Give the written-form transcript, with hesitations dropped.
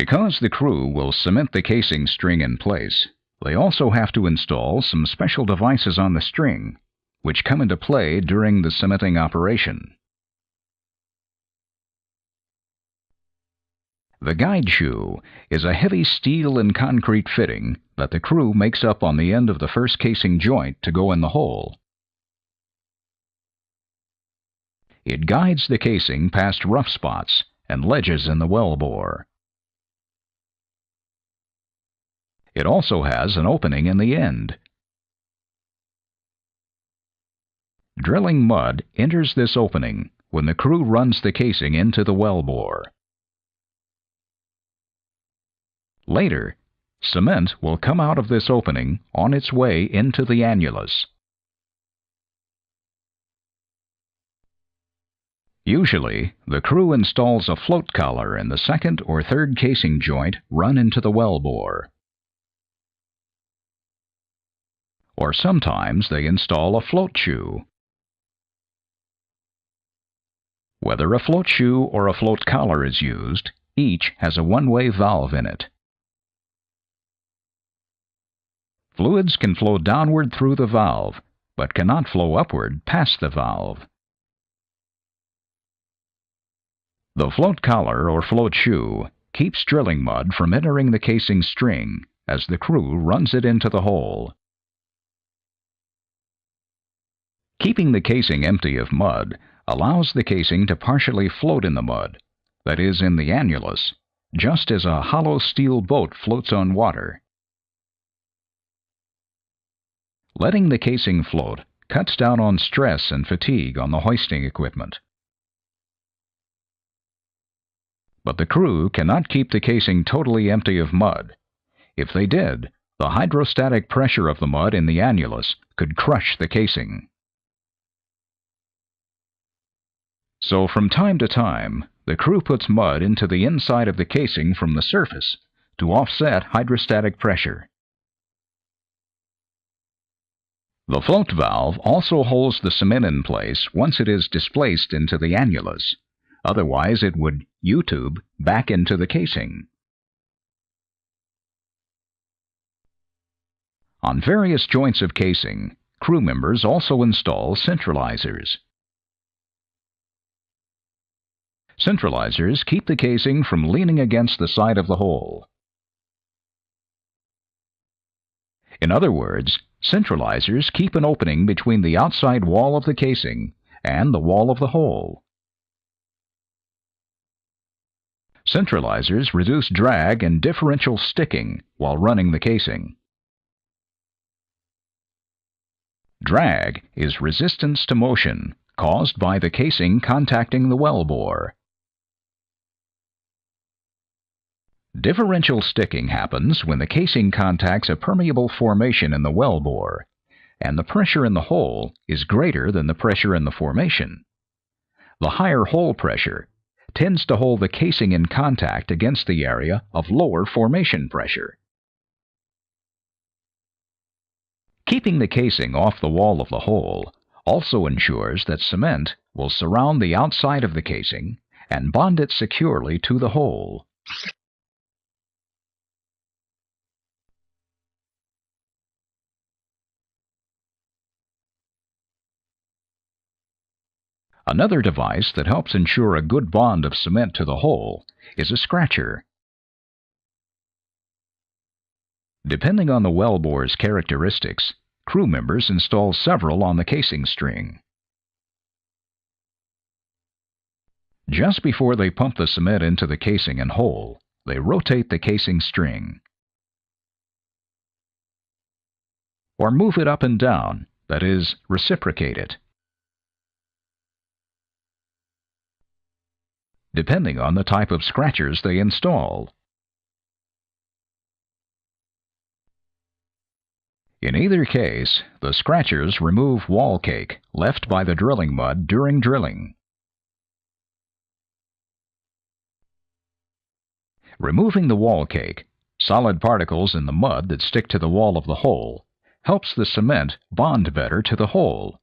Because the crew will cement the casing string in place, they also have to install some special devices on the string, which come into play during the cementing operation. The guide shoe is a heavy steel and concrete fitting that the crew makes up on the end of the first casing joint to go in the hole. It guides the casing past rough spots and ledges in the wellbore. It also has an opening in the end. Drilling mud enters this opening when the crew runs the casing into the wellbore. Later, cement will come out of this opening on its way into the annulus. Usually, the crew installs a float collar in the second or third casing joint run into the wellbore. Or sometimes they install a float shoe. Whether a float shoe or a float collar is used, each has a one-way valve in it. Fluids can flow downward through the valve, but cannot flow upward past the valve. The float collar or float shoe keeps drilling mud from entering the casing string as the crew runs it into the hole. Keeping the casing empty of mud allows the casing to partially float in the mud, that is, in the annulus, just as a hollow steel boat floats on water. Letting the casing float cuts down on stress and fatigue on the hoisting equipment. But the crew cannot keep the casing totally empty of mud. If they did, the hydrostatic pressure of the mud in the annulus could crush the casing. So from time to time, the crew puts mud into the inside of the casing from the surface to offset hydrostatic pressure. The float valve also holds the cement in place once it is displaced into the annulus. Otherwise, it would U-tube back into the casing. On various joints of casing, crew members also install centralizers. Centralizers keep the casing from leaning against the side of the hole. In other words, centralizers keep an opening between the outside wall of the casing and the wall of the hole. Centralizers reduce drag and differential sticking while running the casing. Drag is resistance to motion caused by the casing contacting the wellbore. Differential sticking happens when the casing contacts a permeable formation in the wellbore, and the pressure in the hole is greater than the pressure in the formation. The higher hole pressure tends to hold the casing in contact against the area of lower formation pressure. Keeping the casing off the wall of the hole also ensures that cement will surround the outside of the casing and bond it securely to the hole. Another device that helps ensure a good bond of cement to the hole is a scratcher. Depending on the wellbore's characteristics, crew members install several on the casing string. Just before they pump the cement into the casing and hole, they rotate the casing string. Or move it up and down, that is, reciprocate it. Depending on the type of scratchers they install. In either case, the scratchers remove wall cake left by the drilling mud during drilling. Removing the wall cake, solid particles in the mud that stick to the wall of the hole, helps the cement bond better to the hole